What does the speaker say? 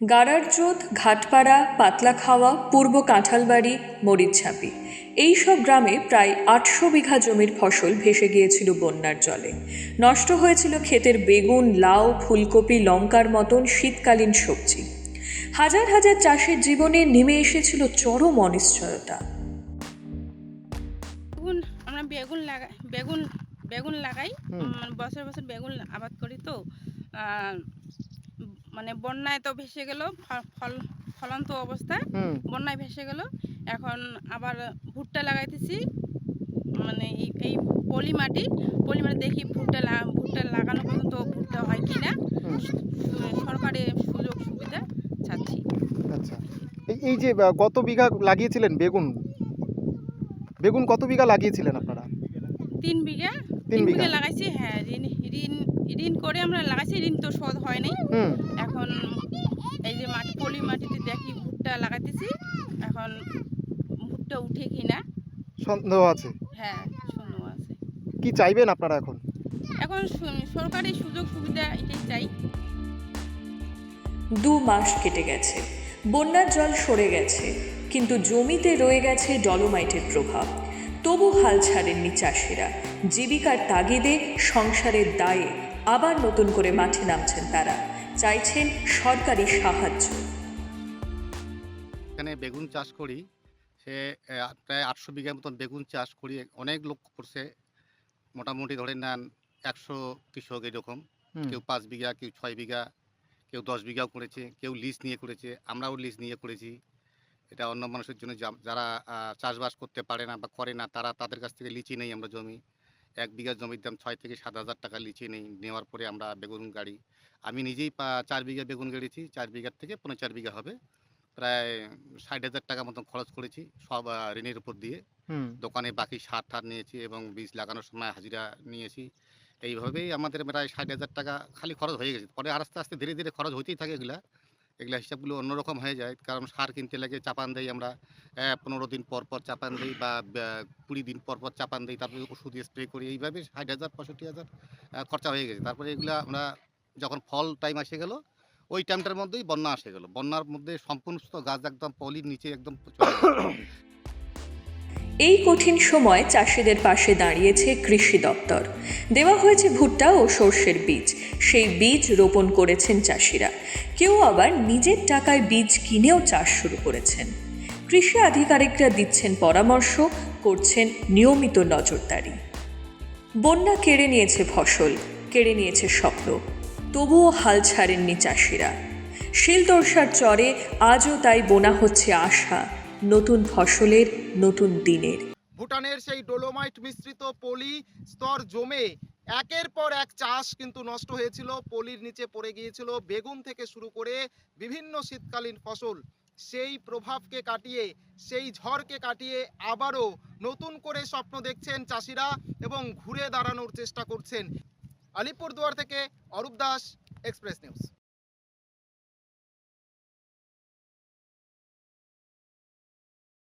গাড়ারজোত, ঘাটপাড়া, পাতলাখাওয়া, পূর্ব কাঁঠালবাড়ি, মরিচঝাঁপি এই সব গ্রামে প্রায় ৮০০ বিঘা জমির ফসল ভেসে গিয়েছিল বন্যার জলে। নষ্ট হয়েছিল ক্ষেতের বেগুন, লাউ, ফুলকপি, লঙ্কার মতন শীতকালীন সবজি। হাজার হাজার চাষির জীবনে নেমে এসেছিল চরম অনিশ্চয়তা। আমরা বেগুন লাগাই, বছর বছর বেগুন আবাদ করি। তো মানে বন্যায় তো ভেসে গেল, ফলন্ত অবস্থায় বন্যায় ভেসে গেল। এখন আবার ভুট্টা লাগাইতেছি, মানে এই পলি মাটি দেখি ভুট্টা লাগানো পর্যন্ত ভুট্টা হয় কিনা, সরকারের সুযোগ সুবিধা চাচ্ছি। আচ্ছা, এই যে কত বিঘা লাগিয়েছিলেন বেগুন কত বিঘা লাগিয়েছিলেন আপনারা? 3 বিঘা। 3 বিঘা লাগাইছি। হ্যাঁ, ঋণ করে আমরা লাগাইছি, ঋণ তো শোধ হয় নাই। এখন এই যে পলি মাটিতে দেখি ভুট্টা লাগাইতেছি, এখন ভুট্টা উঠে কিনা সন্দেহ আছে। হ্যাঁ, সন্দেহ আছে। কি চাইবেন আপনারা এখন? এখন সরকারি সুযোগ সুবিধা এটাই চাই। 2 মাস কেটে গেছে, বন্যার জল সরে গেছে, কিন্তু জমিতে রয়ে গেছে ডলোমাইটের প্রভাব। তবু হাল ছাড়েননি চাষিরা। জীবিকার তাগিদে, সংসারের দায়ে আবার নতুন করে মাঠে নামছেন তারা। চাইছেন সরকারি সাহায্য। এখানে বেগুন চাষ করি, সে প্রায় ৮০০ বিঘার মতন বেগুন চাষ করি। অনেক লোক করছে, মোটামুটি ধরে নেন ১০০ কৃষক এরকম। কেউ ৫ বিঘা, কেউ ৬ বিঘা, কেউ ১০ বিঘাও করেছে, কেউ লিজ নিয়ে করেছে, আমরাও লিজ নিয়ে করেছি। এটা অন্য মানুষের জন্য, যারা চাষবাস করতে পারে না বা করে না, তাদের কাছ থেকে লিচি নেই আমরা জমি। ১ বিঘা জমির দাম ৬ থেকে ৭ হাজার টাকা লিচি নেওয়ার পরে আমরা বেগুন গাড়ি। আমি নিজেই ৪ বিঘা বেগুন গেড়েছি, ৪ বিঘার থেকে ৪.৫ বিঘা হবে। প্রায় ৬০,০০০ টাকা মতন খরচ করেছি, সব ঋণের উপর দিয়ে। দোকানে বাকি সার টার নিয়েছি এবং বীজ লাগানোর সময় হাজিরা নিয়েছি। এইভাবেই আমাদের প্রায় ৬০,০০০ টাকা খালি খরচ হয়ে গেছে। পরে আস্তে আস্তে ধীরে ধীরে খরচ হতেই থাকে। এগুলা হিসাবগুলো অন্যরকম হয়ে যায়, কারণ সার কিনতে লাগে, চাপান দেই আমরা ১৫ দিন পর পর চাপান দিই বা ২০ দিন পর পর চাপান দিই, তারপরে ওষুধ স্প্রে করি। এইভাবে ৬০,০০০ ৬৫,০০০ খরচা হয়ে গেছে। তারপরে এগুলা আমরা যখন ফল টাইম এসে গেল, ওই টাইমটার মধ্যেই বন্যা এসে গেল। বন্যার মধ্যে সম্পূর্ণ গাছ একদম পলির নিচে একদম চলে গেল। এই কঠিন সময় চাষিদের পাশে দাঁড়িয়েছে কৃষি দপ্তর। দেওয়া হয়েছে ভুট্টা ও সর্ষের বীজ। সেই বীজ রোপণ করেছেন চাষিরা। কেউ আবার নিজের টাকায় বীজ কিনেও চাষ শুরু করেছেন। কৃষি আধিকারিকরা দিচ্ছেন পরামর্শ, করছেন নিয়মিত নজরদারি। বন্যা কেড়ে নিয়েছে ফসল, কেড়ে নিয়েছে স্বপ্ন, তবুও হাল ছাড়েননি চাষিরা। শিলদর্শার চরে আজও তাই বোনা হচ্ছে আশা, নতুন ফসলের, নতুন দিনের। ভুটানের সেই ডোলোমাইট মিশ্রিত পলি স্তর জমে একের পর এক চাষ কিন্তু নষ্ট হয়েছিল। পলির নিচে পড়ে গিয়েছিল বেগুন থেকে শুরু করে বিভিন্ন শীতকালীন ফসল। সেই প্রভাবকে কাটিয়ে, সেই ঝড়কে কাটিয়ে আবারও নতুন করে স্বপ্ন দেখছেন চাষিরা এবং ঘুরে দাঁড়ানোর চেষ্টা করছেন। আলিপুরদুয়ার থেকে অরূপ দাস, এক্সপ্রেস নিউজ।